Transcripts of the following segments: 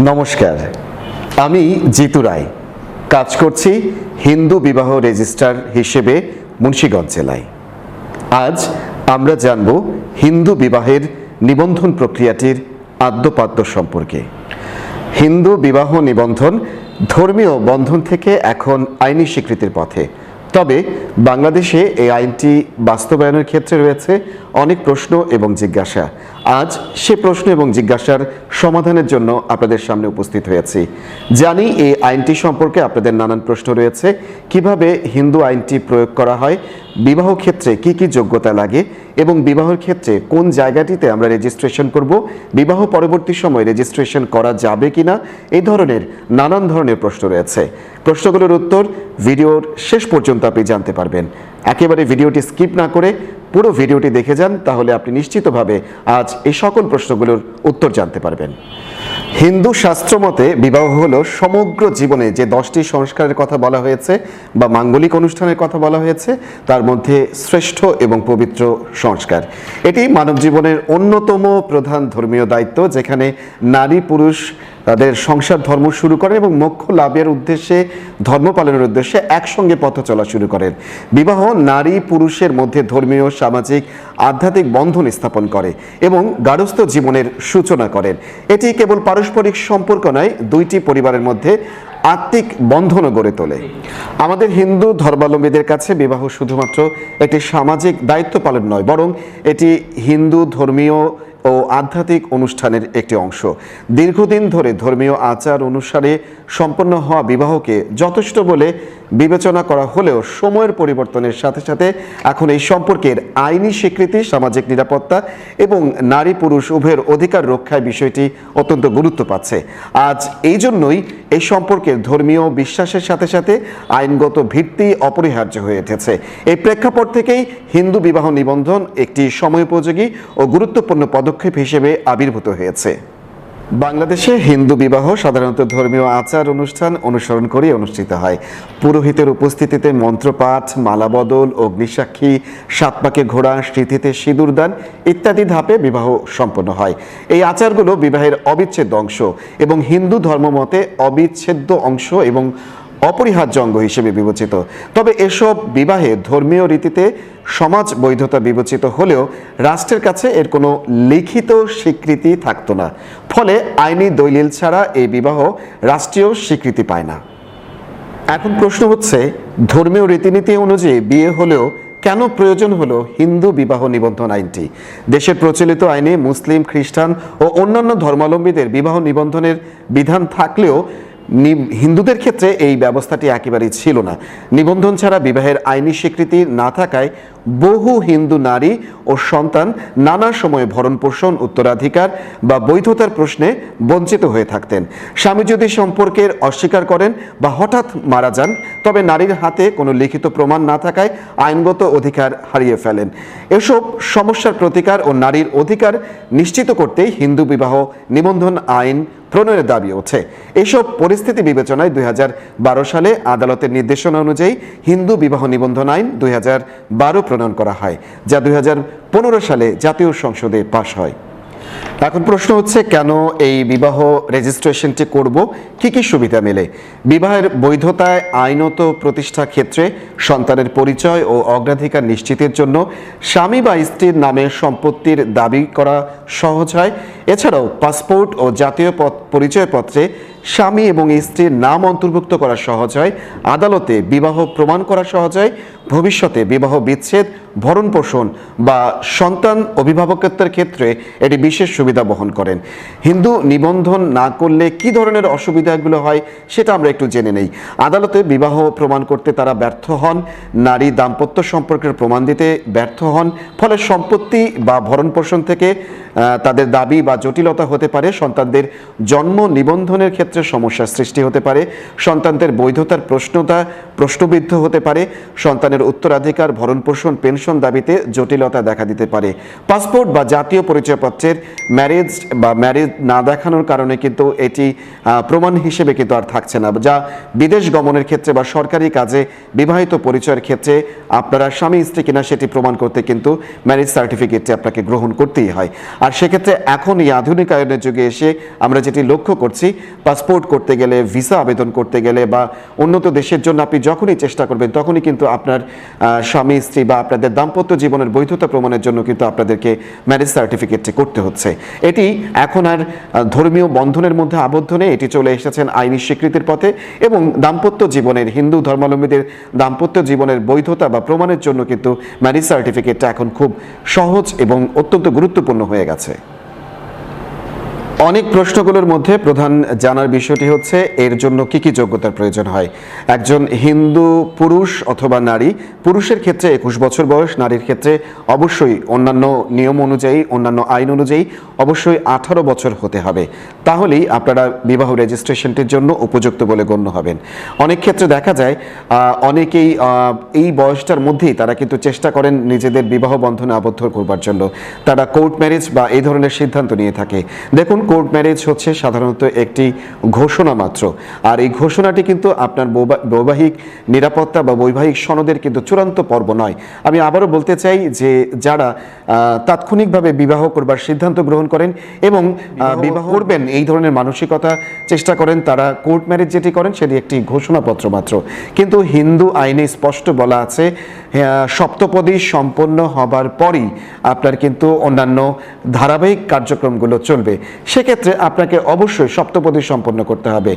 নমস্কার, আমি জিতু রায় কাজ করছি হিন্দু বিবাহ রেজিস্ট্রার হিসেবে মুন্সিগঞ্জ জেলায়। আজ আমরা জানব হিন্দু বিবাহের নিবন্ধন প্রক্রিয়াটির আদ্যোপাদ্য সম্পর্কে। হিন্দু বিবাহ নিবন্ধন ধর্মীয় বন্ধন থেকে এখন আইনি স্বীকৃতির পথে। তবে বাংলাদেশে এই আইনটি বাস্তবায়নের ক্ষেত্রে রয়েছে অনেক প্রশ্ন এবং জিজ্ঞাসা। আজ সে প্রশ্ন এবং জিজ্ঞাসার সমাধানের জন্য আপনাদের সামনে উপস্থিত হয়েছি। জানি এই আইনটি সম্পর্কে আপনাদের নানান প্রশ্ন রয়েছে। কিভাবে হিন্দু আইনটি প্রয়োগ করা হয়, বিবাহ ক্ষেত্রে কি কি যোগ্যতা লাগে এবং বিবাহের ক্ষেত্রে কোন জায়গাটিতে আমরা রেজিস্ট্রেশন করব, বিবাহ পরবর্তী সময় রেজিস্ট্রেশন করা যাবে কিনা, এই ধরনের নানান ধরনের প্রশ্ন রয়েছে। প্রশ্নগুলোর উত্তর ভিডিওর শেষ পর্যন্ত আপনি জানতে পারবেন। একেবারে ভিডিওটি স্কিপ না করে পুরো ভিডিওটি দেখে যান, তাহলে আপনি নিশ্চিতভাবে আজ এই সকল প্রশ্নগুলোর উত্তর জানতে পারবেন। হিন্দু শাস্ত্র মতে বিবাহ হলো সমগ্র জীবনে যে 10টি সংস্কারের কথা বলা হয়েছে বা মাঙ্গলিক অনুষ্ঠানের কথা বলা হয়েছে, তার মধ্যে শ্রেষ্ঠ এবং পবিত্র সংস্কার। এটি মানব জীবনের অন্যতম প্রধান ধর্মীয় দায়িত্ব, যেখানে নারী পুরুষ তাদের সংসার ধর্ম শুরু করে এবং মোক্ষ লাভের উদ্দেশ্যে, ধর্ম পালনের উদ্দেশ্যে একসঙ্গে পথ চলা শুরু করেন। বিবাহ নারী পুরুষের মধ্যে ধর্মীয়, সামাজিক, আধ্যাত্মিক বন্ধন স্থাপন করে এবং গার্হস্থ্য জীবনের সূচনা করেন। এটি কেবল পারস্পরিক সম্পর্ক নয়, দুইটি পরিবারের মধ্যে আত্মিক বন্ধনও গড়ে তোলে। আমাদের হিন্দু ধর্মাবলম্বীদের কাছে বিবাহ শুধুমাত্র একটি সামাজিক দায়িত্ব পালন নয়, বরং এটি হিন্দু ধর্মীয় ও আধ্যাত্মিক অনুষ্ঠানের একটি অংশ। দীর্ঘদিন ধরে ধর্মীয় আচার অনুসারে সম্পন্ন হওয়া বিবাহকে যথেষ্ট বলে বিবেচনা করা হলেও সময়ের পরিবর্তনের সাথে সাথে এখন এই সম্পর্কের আইনি স্বীকৃতি, সামাজিক নিরাপত্তা এবং নারী পুরুষ উভয়ের অধিকার রক্ষায় বিষয়টি অত্যন্ত গুরুত্ব পাচ্ছে। আজ এই জন্যই এই সম্পর্কের ধর্মীয় বিশ্বাসের সাথে সাথে আইনগত ভিত্তি অপরিহার্য হয়ে উঠেছে। এই প্রেক্ষাপট থেকেই হিন্দু বিবাহ নিবন্ধন একটি সময়োপযোগী ও গুরুত্বপূর্ণ পদক্ষেপ হিসেবে আবির্ভূত হয়েছে। বাংলাদেশে হিন্দু বিবাহ সাধারণত ধর্মীয় আচার অনুষ্ঠান অনুসরণ করে অনুষ্ঠিত হয়। পুরোহিতের উপস্থিতিতে মন্ত্রপাঠ, মালাবদল, অগ্নিসাক্ষী, 7 পাকে ঘোড়া, স্মৃতিতে সিঁদুরদান ইত্যাদি ধাপে বিবাহ সম্পন্ন হয়। এই আচারগুলো বিবাহের অবিচ্ছেদ্য অংশ এবং হিন্দু ধর্মমতে অবিচ্ছেদ্য অংশ এবং অপরিহার্য অঙ্গ হিসেবে বিবেচিত। তবে এসব বিবাহে ধর্মীয় রীতিতে সমাজ বৈধতা বিবেচিত হলেও রাষ্ট্রের কাছে এর কোনো লিখিত স্বীকৃতি থাকতো না। ফলে আইনি দলিল ছাড়া এই বিবাহ রাষ্ট্রীয় স্বীকৃতি পায় না। এখন প্রশ্ন হচ্ছে, ধর্মীয় রীতিনীতি অনুযায়ী বিয়ে হলেও কেন প্রয়োজন হলো হিন্দু বিবাহ নিবন্ধন আইনটি? দেশের প্রচলিত আইনে মুসলিম, খ্রিস্টান ও অন্যান্য ধর্মাবলম্বীদের বিবাহ নিবন্ধনের বিধান থাকলেও হিন্দুদের ক্ষেত্রে এই ব্যবস্থাটি একেবারেই ছিল না। নিবন্ধন ছাড়া বিবাহের আইনি স্বীকৃতি না থাকায় বহু হিন্দু নারী ও সন্তান নানা সময়ে ভরণ পোষণ, উত্তরাধিকার বা বৈধতার প্রশ্নে বঞ্চিত হয়ে থাকতেন। স্বামী যদি সম্পর্কের অস্বীকার করেন বা হঠাৎ মারা যান, তবে নারীর হাতে কোনো লিখিত প্রমাণ না থাকায় আইনগত অধিকার হারিয়ে ফেলেন। এসব সমস্যার প্রতিকার ও নারীর অধিকার নিশ্চিত করতেই হিন্দু বিবাহ নিবন্ধন আইন প্রণয়নের দাবি ওঠে। এসব পরিস্থিতি বিবেচনায় 2012 সালে আদালতের নির্দেশনা অনুযায়ী হিন্দু বিবাহ নিবন্ধন আইন 2012 প্রণয়ন করা হয়, যা 2015 সালে জাতীয় সংসদে পাশ হয়। এখন প্রশ্ন হচ্ছে, কেন এই বিবাহ রেজিস্ট্রেশনটি করব, কি কি সুবিধা মেলে? বিবাহের বৈধতায় আইনত প্রতিষ্ঠা ক্ষেত্রে সন্তানের পরিচয় ও অগ্রাধিকার নিশ্চিতের জন্য স্বামী বা স্ত্রীর নামে সম্পত্তির দাবি করা সহজ হয়। এছাড়াও পাসপোর্ট ও জাতীয় পরিচয়পত্রে স্বামী এবং স্ত্রীর নাম অন্তর্ভুক্ত করা সহজ হয়। আদালতে বিবাহ প্রমাণ করা সহজ হয়। ভবিষ্যতে বিবাহ বিচ্ছেদ, ভরণ পোষণ বা সন্তান অভিভাবকত্বের ক্ষেত্রে এটি বিশেষ সুবিধা বহন করেন। হিন্দু নিবন্ধন না করলে কি ধরনের অসুবিধাগুলো হয় সেটা আমরা একটু জেনে নেই। আদালতে বিবাহ প্রমাণ করতে তারা ব্যর্থ হন, নারী দাম্পত্য সম্পর্কের প্রমাণ দিতে ব্যর্থ হন। ফলে সম্পত্তি বা ভরণ পোষণ থেকে তাদের দাবি বা জটিলতা হতে পারে। সন্তানদের জন্ম নিবন্ধনের ক্ষেত্রে সমস্যার সৃষ্টি হতে পারে। সন্তানদের বৈধতার প্রশ্নবিদ্ধ হতে পারে। সন্তানের উত্তরাধিকার, ভরণ পোষণ, পেনশন পেনশন দাবিতে জটিলতা দেখা দিতে পারে। পাসপোর্ট বা জাতীয় পরিচয়পত্রের ম্যারেজ না দেখানোর কারণে কিন্তু এটি প্রমাণ হিসেবে কিন্তু আর থাকছে না, যা বিদেশ গমনের ক্ষেত্রে বা সরকারি কাজে বিবাহিত পরিচয়ের ক্ষেত্রে আপনারা স্বামী স্ত্রী কিনা সেটি প্রমাণ করতে কিন্তু ম্যারেজ সার্টিফিকেটটি আপনাকে গ্রহণ করতেই হয়। আর সেক্ষেত্রে এখন এই আধুনিকায়নের যুগে এসে আমরা যেটি লক্ষ্য করছি, পাসপোর্ট করতে গেলে, ভিসা আবেদন করতে গেলে বা উন্নত দেশের জন্য আপনি যখনই চেষ্টা করবেন তখনই কিন্তু আপনার স্বামী স্ত্রী বা আপনাদের দাম্পত্য জীবনের বৈধতা প্রমাণের জন্য কিন্তু আপনাদেরকে ম্যারেজ সার্টিফিকেটটি করতে হচ্ছে। এটি এখন আর ধর্মীয় বন্ধনের মধ্যে আবদ্ধ নেই, এটি চলে এসেছেন আইনি স্বীকৃতির পথে এবং দাম্পত্য জীবনের, হিন্দু ধর্মাবলম্বীদের দাম্পত্য জীবনের বৈধতা বা প্রমাণের জন্য কিন্তু ম্যারেজ সার্টিফিকেটটা এখন খুব সহজ এবং অত্যন্ত গুরুত্বপূর্ণ হয়ে গেছে। অনেক প্রশ্নগুলোর মধ্যে প্রধান জানার বিষয়টি হচ্ছে এর জন্য কি কি যোগ্যতার প্রয়োজন হয়। একজন হিন্দু পুরুষ অথবা নারী, পুরুষের ক্ষেত্রে 21 বছর বয়স, নারীর ক্ষেত্রে অবশ্যই অন্যান্য নিয়ম অনুযায়ী, অন্যান্য আইন অনুযায়ী অবশ্যই 18 বছর হতে হবে, তাহলেই আপনারা বিবাহ রেজিস্ট্রেশনটির জন্য উপযুক্ত বলে গণ্য হবেন। অনেক ক্ষেত্রে দেখা যায় অনেকেই এই বয়সটার মধ্যেই তারা কিন্তু চেষ্টা করেন নিজেদের বিবাহ বন্ধনে আবদ্ধ করবার জন্য, তারা কোর্ট ম্যারেজ বা এই ধরনের সিদ্ধান্ত নিয়ে থাকে। দেখুন, কোর্ট ম্যারেজ হচ্ছে সাধারণত একটি ঘোষণা মাত্র, আর এই ঘোষণাটি কিন্তু আপনার বৈবাহিক নিরাপত্তা বা বৈবাহিক সনদের কিন্তু চূড়ান্ত পর্ব নয়। আমি আবারও বলতে চাই যে যারা তাৎক্ষণিকভাবে বিবাহ করবার সিদ্ধান্ত গ্রহণ করেন এবং বিবাহ করবেন এই ধরনের মানসিকতা চেষ্টা করেন, তারা কোর্ট ম্যারেজ যেটি করেন সেটি একটি ঘোষণাপত্র মাত্র। কিন্তু হিন্দু আইনে স্পষ্ট বলা আছে সপ্তপদী সম্পন্ন হবার পরই আপনার কিন্তু অন্যান্য ধারাবাহিক কার্যক্রমগুলো চলবে। সেক্ষেত্রে আপনাকে অবশ্যই সপ্তপদী সম্পন্ন করতে হবে।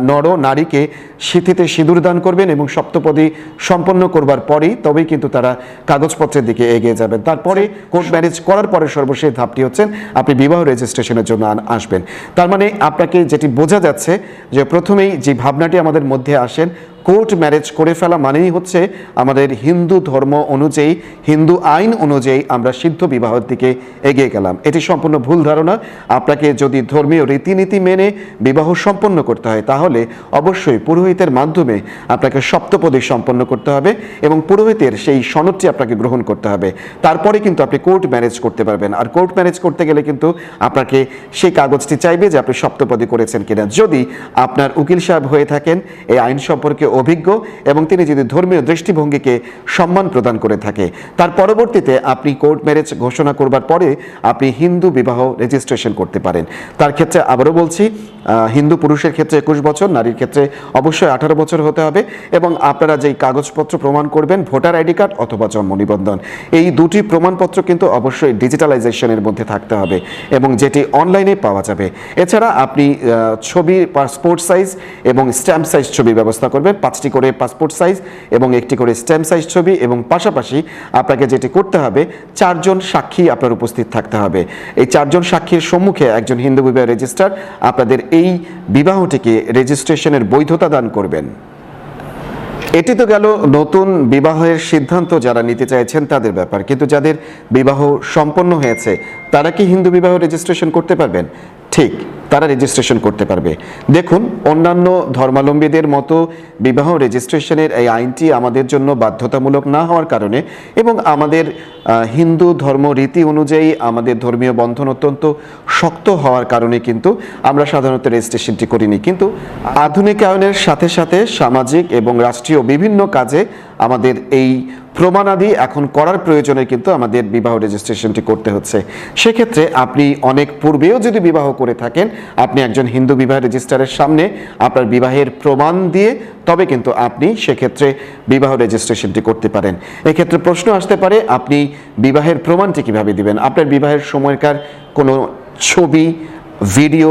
নরনারীকে সিঁথিতে সিঁদুর দান করবেন এবং সপ্তপদী সম্পন্ন করবার পরেই তবেই কিন্তু তারা কাগজপত্রের দিকে এগিয়ে যাবেন। তারপরে কোর্ট ম্যারেজ করার পরে সর্বশেষ ধাপটি হচ্ছেন আপনি বিবাহ রেজিস্ট্রেশনের জন্য আসবেন। তার মানে আপনাকে যেটি বোঝা যাচ্ছে যে প্রথমেই যে ভাবনাটি আমাদের মধ্যে আসেন, কোর্ট ম্যারেজ করে ফেলা মানেই হচ্ছে আমাদের হিন্দু ধর্ম অনুযায়ী, হিন্দু আইন অনুযায়ী আমরা সিদ্ধ বিবাহের দিকে এগিয়ে গেলাম। এটি সম্পূর্ণ ভুল ধারণা। আপনাকে যদি ধর্মীয় রীতিনীতি মেনে বিবাহ সম্পন্ন করতে হয় তাহলে অবশ্যই পুরোহিতের মাধ্যমে আপনাকে সপ্তপদী সম্পন্ন করতে হবে এবং পুরোহিতের সেই সনদটি আপনাকে গ্রহণ করতে হবে। তারপরে কিন্তু আপনি কোর্ট ম্যারেজ করতে পারবেন। আর কোর্ট ম্যারেজ করতে গেলে কিন্তু আপনাকে সেই কাগজটি চাইবে যে আপনি সপ্তপদী করেছেন কিনা। যদি আপনার উকিল সাহেব হয়ে থাকেন, এই আইন সম্পর্কে অভিজ্ঞ এবং তিনি যদি ধর্মীয় দৃষ্টিভঙ্গিকে সম্মান প্রদান করে থাকে, তার পরবর্তীতে আপনি কোর্ট ম্যারেজ ঘোষণা করবার পরে আপনি হিন্দু বিবাহ রেজিস্ট্রেশন করতে পারেন। তার ক্ষেত্রে আবারও বলছি, হিন্দু পুরুষের ক্ষেত্রে 21 বছর, নারীর ক্ষেত্রে অবশ্যই 18 বছর হতে হবে এবং আপনারা যেই কাগজপত্র প্রমাণ করবেন, ভোটার আইডি কার্ড অথবা জন্ম নিবন্ধন, এই দুটি প্রমাণপত্র কিন্তু অবশ্যই ডিজিটালাইজেশনের মধ্যে থাকতে হবে এবং যেটি অনলাইনে পাওয়া যাবে। এছাড়া আপনি ছবি, পাসপোর্ট সাইজ এবং স্ট্যাম্প সাইজ ছবির ব্যবস্থা করবেন, 5টি করে পাসপোর্ট সাইজ এবং 1টি করে স্ট্যাম্প সাইজ ছবি, এবং পাশাপাশি আপনাকে যেটি করতে হবে 4 জন সাক্ষী আপনার উপস্থিত থাকতে হবে। এই 4 জন সাক্ষীর সম্মুখে একজন হিন্দু বিবাহ রেজিস্ট্রার আপনাদের এই বিবাহটিকে রেজিস্ট্রেশনের বৈধতা দান করবেন। এটি তো গেল নতুন বিবাহের সিদ্ধান্ত যারা নিতে চাইছেন তাদের ব্যাপার, কিন্তু যাদের বিবাহ সম্পন্ন হয়েছে তারা কি হিন্দু বিবাহ রেজিস্ট্রেশন করতে পারবেন? ঠিক, তারা রেজিস্ট্রেশন করতে পারবে। দেখুন, অন্যান্য ধর্মাবলম্বীদের মতো বিবাহ রেজিস্ট্রেশনের এই আইনটি আমাদের জন্য বাধ্যতামূলক না হওয়ার কারণে এবং আমাদের হিন্দু ধর্ম রীতি অনুযায়ী আমাদের ধর্মীয় বন্ধন অত্যন্ত শক্ত হওয়ার কারণে কিন্তু আমরা সাধারণত রেজিস্ট্রেশনটি করিনি। কিন্তু আধুনিকায়নের সাথে সাথে সামাজিক এবং রাষ্ট্রীয় বিভিন্ন কাজে আমাদের এই প্রমাণাদি এখন করার প্রয়োজনে কিন্তু আমাদের বিবাহ রেজিস্ট্রেশনটি করতে হচ্ছে। সেক্ষেত্রে আপনি অনেক পূর্বেও যদি বিবাহ করে থাকেন, আপনি একজন হিন্দু বিবাহ রেজিস্ট্রারের সামনে আপনার বিবাহের প্রমাণ দিয়ে তবে কিন্তু আপনি সেক্ষেত্রে বিবাহ রেজিস্ট্রেশনটি করতে পারেন। এক্ষেত্রে প্রশ্ন আসতে পারে, আপনি বিবাহের প্রমাণটি কিভাবে দিবেন? আপনার বিবাহের সময়কার কোনো ছবি, ভিডিও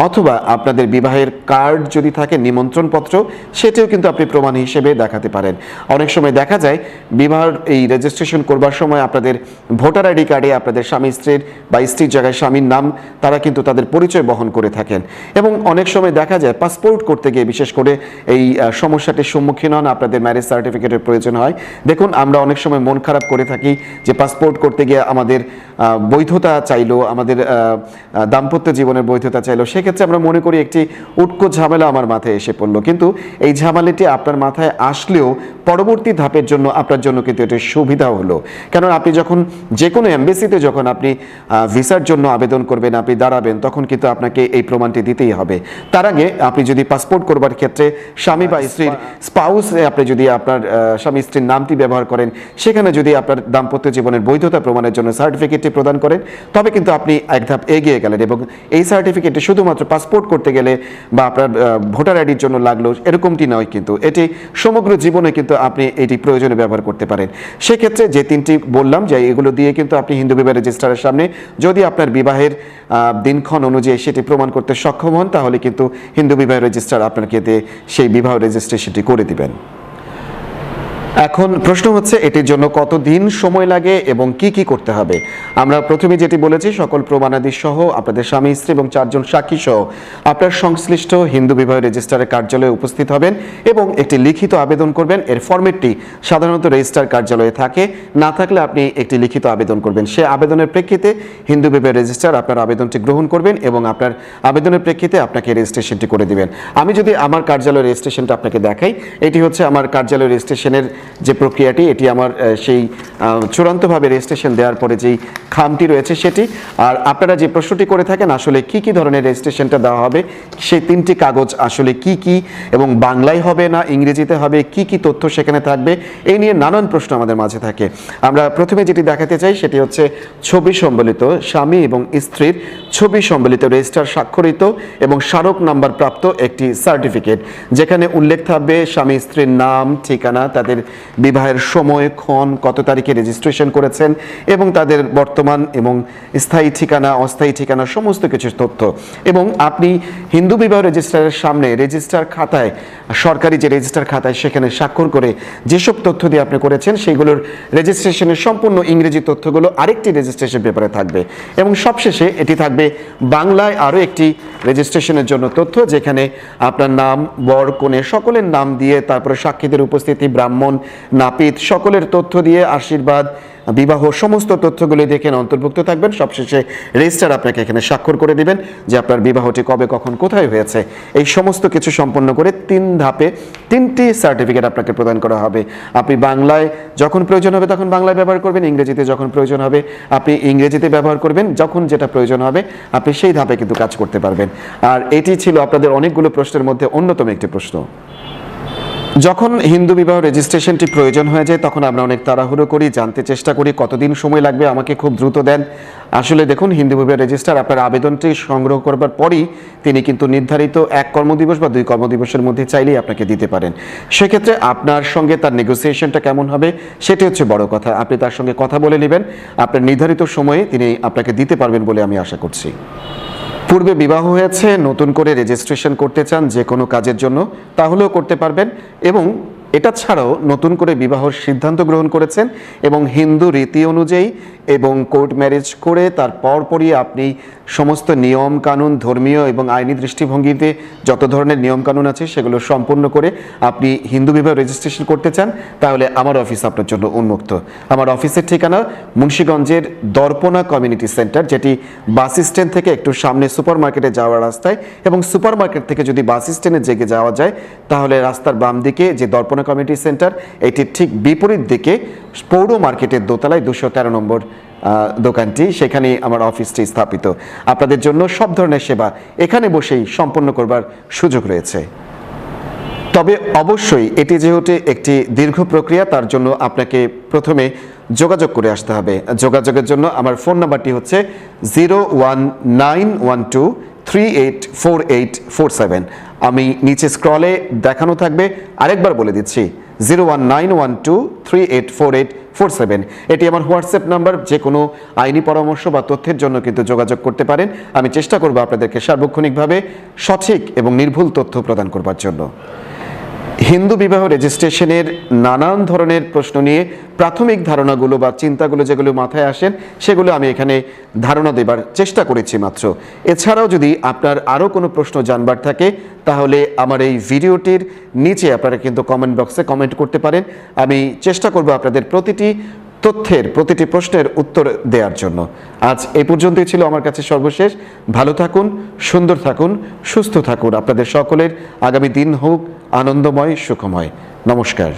অথবা আপনাদের বিবাহের কার্ড যদি থাকে, নিমন্ত্রণপত্র, সেটিও কিন্তু আপনি প্রমাণ হিসেবে দেখাতে পারেন। অনেক সময় দেখা যায় বিবাহ এই রেজিস্ট্রেশন করবার সময় আপনাদের ভোটার আইডি কার্ডে আপনাদের স্বামী স্ত্রীর বা স্ত্রীর জায়গায় স্বামীর নাম তারা কিন্তু তাদের পরিচয় বহন করে থাকেন এবং অনেক সময় দেখা যায় পাসপোর্ট করতে গিয়ে বিশেষ করে এই সমস্যাটির সম্মুখীন হন, আপনাদের ম্যারেজ সার্টিফিকেটের প্রয়োজন হয়। দেখুন, আমরা অনেক সময় মন খারাপ করে থাকি যে পাসপোর্ট করতে গিয়ে আমাদের বৈধতা চাইলো, আমাদের দাম্পত্য জীবনের জীবনের বৈধতা চাইলো, সেক্ষেত্রে আমরা মনে করি একটি উটকো ঝামেলা আমার মাথায় এসে পড়লো। কিন্তু এই ঝামেলাটি আপনার মাথায় আসলেও পরবর্তী ধাপের জন্য আপনার জন্য কিন্তু এটি সুবিধা হলো। কারণ আপনি যখন যে কোনো এমবেসিতে যখন আপনি ভিসার জন্য আবেদন করবেন, আপনি দাঁড়াবেন, তখন কিন্তু আপনাকে এই প্রমাণটি দিতেই হবে। তার আগে আপনি যদি পাসপোর্ট করবার ক্ষেত্রে স্বামী বা স্ত্রীর স্পাউস, আপনি যদি আপনার স্বামী স্ত্রীর নামটি ব্যবহার করেন, সেখানে যদি আপনার দাম্পত্য জীবনের বৈধতা প্রমাণের জন্য সার্টিফিকেটটি প্রদান করেন, তবে কিন্তু আপনি এক ধাপ এগিয়ে গেলেন। এবং এই সার্টিফিকেটটি শুধুমাত্র পাসপোর্ট করতে গেলে বা আপনার ভোটার আইডির জন্য লাগলো এরকমটি নয়, কিন্তু এটি সমগ্র জীবনে কিন্তু আপনি এটি প্রয়োজনে ব্যবহার করতে পারেন। সেক্ষেত্রে যে তিনটি বললাম যে এগুলো দিয়ে কিন্তু আপনি হিন্দু বিবাহ রেজিস্ট্রারের সামনে যদি আপনার বিবাহের দিনক্ষণ অনুযায়ী সেটি প্রমাণ করতে সক্ষম হন, তাহলে কিন্তু হিন্দু বিবাহ রেজিস্ট্রার আপনাকে সেই বিবাহ রেজিস্ট্রেশনটি করে দিবেন। এখন প্রশ্ন হচ্ছে এটির জন্য কত দিন সময় লাগে এবং কি কি করতে হবে। আমরা প্রথমে যেটি বলেছি, সকল প্রমাণাদি সহ আপনাদের স্বামী স্ত্রী এবং 4 জন সাক্ষী সহ আপনার সংশ্লিষ্ট হিন্দু বিবাহ রেজিস্ট্রারের কার্যালয়ে উপস্থিত হবেন এবং একটি লিখিত আবেদন করবেন। এর ফরম্যাটটি সাধারণত রেজিস্ট্রার কার্যালয়ে থাকে, না থাকলে আপনি একটি লিখিত আবেদন করবেন। সে আবেদনের প্রেক্ষিতে হিন্দু বিবাহ রেজিস্ট্রার আপনার আবেদনটি গ্রহণ করবেন এবং আপনার আবেদনের প্রেক্ষিতে আপনাকে রেজিস্ট্রেশনটি করে দিবেন। আমি যদি আমার কার্যালয় রেজিস্ট্রেশনটা আপনাকে দেখাই, এটি হচ্ছে আমার কার্যালয় রেজিস্ট্রেশনের যে প্রক্রিয়াটি, এটি আমার সেই চূড়ান্তভাবে রেজিস্ট্রেশন দেওয়ার পরে যেই খামটি রয়েছে সেটি। আর আপনারা যে প্রশ্নটি করে থাকেন আসলে কি কি ধরনের রেজিস্ট্রেশনটা দেওয়া হবে, সেই 3টি কাগজ আসলে কি কি এবং বাংলায় হবে না ইংরেজিতে হবে, কি কি তথ্য সেখানে থাকবে, এই নিয়ে নানান প্রশ্ন আমাদের মাঝে থাকে। আমরা প্রথমে যেটি দেখাতে চাই সেটি হচ্ছে ছবি সম্বলিত স্বামী এবং স্ত্রীর ছবি সম্বলিত রেজিস্ট্রার স্বাক্ষরিত এবং স্মারক নাম্বার প্রাপ্ত একটি সার্টিফিকেট, যেখানে উল্লেখ থাকবে স্বামী স্ত্রীর নাম, ঠিকানা, তাদের বিবাহের সময়, ক্ষণ, কত তারিখে রেজিস্ট্রেশন করেছেন এবং তাদের বর্তমান এবং স্থায়ী ঠিকানা, অস্থায়ী ঠিকানা, সমস্ত কিছু তথ্য। এবং আপনি হিন্দু বিবাহ রেজিস্ট্রারের সামনে রেজিস্ট্রার খাতায়, সরকারি যে রেজিস্ট্রার খাতায়, সেখানে স্বাক্ষর করে যেসব তথ্য দিয়ে আপনি করেছেন সেইগুলোর রেজিস্ট্রেশনের সম্পূর্ণ ইংরেজি তথ্যগুলো আরেকটি রেজিস্ট্রেশন পেপারে থাকবে। এবং সবশেষে এটি থাকবে বাংলায় আরও একটি রেজিস্ট্রেশনের জন্য তথ্য, যেখানে আপনার নাম, বর কনে সকলের নাম দিয়ে, তারপরে সাক্ষীদের উপস্থিতি, ব্রাহ্মণ, নাপিত সকলের তথ্য দিয়ে, আশীর্বাদ, বিবাহ সমস্ত তথ্যগুলি দেখেন অন্তর্ভুক্ত থাকবেন। সবশেষে রেজিস্ট্রার আপনাকে এখানে স্বাক্ষর করে দিবেন যে আপনার বিবাহটি কবে, কখন, কোথায় হয়েছে। এই সমস্ত কিছু সম্পন্ন করে 3 ধাপে 3টি সার্টিফিকেট আপনাকে প্রদান করা হবে। আপনি বাংলায় যখন প্রয়োজন হবে তখন বাংলায় ব্যবহার করবেন, ইংরেজিতে যখন প্রয়োজন হবে আপনি ইংরেজিতে ব্যবহার করবেন, যখন যেটা প্রয়োজন হবে আপনি সেই ধাপে কিন্তু কাজ করতে পারবেন। আর এটি ছিল আপনাদের অনেকগুলো প্রশ্নের মধ্যে অন্যতম একটি প্রশ্ন। যখন হিন্দু বিবাহ রেজিস্ট্রেশনটি প্রয়োজন হয়ে যায় তখন আমরা অনেক তাড়াহুড়ো করি, জানতে চেষ্টা করি কতদিন সময় লাগবে, আমাকে খুব দ্রুত দেন। আসলে দেখুন, হিন্দু বিবাহ রেজিস্ট্রার আপনার আবেদনটি সংগ্রহ করবার পরই তিনি কিন্তু নির্ধারিত 1 কর্মদিবস বা 2 কর্মদিবসের মধ্যে চাইলেই আপনাকে দিতে পারেন। সেক্ষেত্রে আপনার সঙ্গে তার নেগোসিয়েশনটা কেমন হবে সেটি হচ্ছে বড় কথা। আপনি তার সঙ্গে কথা বলে নেবেন, আপনার নির্ধারিত সময়ে তিনি আপনাকে দিতে পারবেন বলে আমি আশা করছি। পূর্বে বিবাহ হয়েছে, নতুন করে রেজিস্ট্রেশন করতে চান যে কোনো কাজের জন্য, তাহলেও করতে পারবেন। এবং এটা ছাড়াও নতুন করে বিবাহর সিদ্ধান্ত গ্রহণ করেছেন এবং হিন্দু রীতি অনুযায়ী এবং কোর্ট ম্যারেজ করে তার পরপরই আপনি সমস্ত নিয়ম কানুন, ধর্মীয় এবং আইনি দৃষ্টিভঙ্গিতে যত ধরনের নিয়ম কানুন আছে সেগুলো সম্পূর্ণ করে আপনি হিন্দু বিবাহ রেজিস্ট্রেশন করতে চান, তাহলে আমার অফিস আপনার জন্য উন্মুক্ত। আমার অফিসের ঠিকানা মুন্সিগঞ্জের দর্পণা কমিউনিটি সেন্টার, যেটি বাস স্ট্যান্ড থেকে একটু সামনে সুপার মার্কেটে যাওয়ার রাস্তায়, এবং সুপার মার্কেট থেকে যদি বাস স্ট্যান্ডে জেগে যাওয়া যায় তাহলে রাস্তার বাম দিকে যে দর্পণা কমিউনিটি সেন্টার, এটির ঠিক বিপরীত দিকে পৌর মার্কেটের দোতলায় 213 নম্বর দোকানটি, সেখানে আমার অফিসটি স্থাপিত। আপনাদের জন্য সব ধরনের সেবা এখানে বসেই সম্পন্ন করবার সুযোগ রয়েছে। তবে অবশ্যই এটি যেহেতু একটি দীর্ঘ প্রক্রিয়া, তার জন্য আপনাকে প্রথমে যোগাযোগ করে আসতে হবে। যোগাযোগের জন্য আমার ফোন নাম্বারটি হচ্ছে 01912384847। আমি নিচে স্ক্রলে দেখানো থাকবে, আরেকবার বলে দিচ্ছি 01912384847। এটি আমার হোয়াটসঅ্যাপ নাম্বার। যে কোনো আইনি পরামর্শ বা তথ্যের জন্য কিন্তু যোগাযোগ করতে পারেন। আমি চেষ্টা করব আপনাদেরকে সার্বক্ষণিকভাবে সঠিক এবং নির্ভুল তথ্য প্রদান করবার জন্য। হিন্দু বিবাহ রেজিস্ট্রেশনের নানান ধরনের প্রশ্ন নিয়ে প্রাথমিক ধারণাগুলো বা চিন্তাগুলো যেগুলো মাথায় আসেন সেগুলো আমি এখানে ধারণা দেবার চেষ্টা করেছি মাত্র। এছাড়াও যদি আপনার আরও কোনো প্রশ্ন জানবার থাকে তাহলে আমার এই ভিডিওটির নিচে আপনারা কিন্তু কমেন্ট বক্সে কমেন্ট করতে পারেন। আমি চেষ্টা করব আপনাদের প্রতিটি তথ্যের প্রতিটি প্রশ্নের উত্তর দেওয়ার জন্য। আজ এই পর্যন্তই ছিল আমার কাছে সর্বশেষ। ভালো থাকুন, সুন্দর থাকুন, সুস্থ থাকুন। আপনাদের সকলের আগামী দিন হোক আনন্দময়, সুখময়। নমস্কার।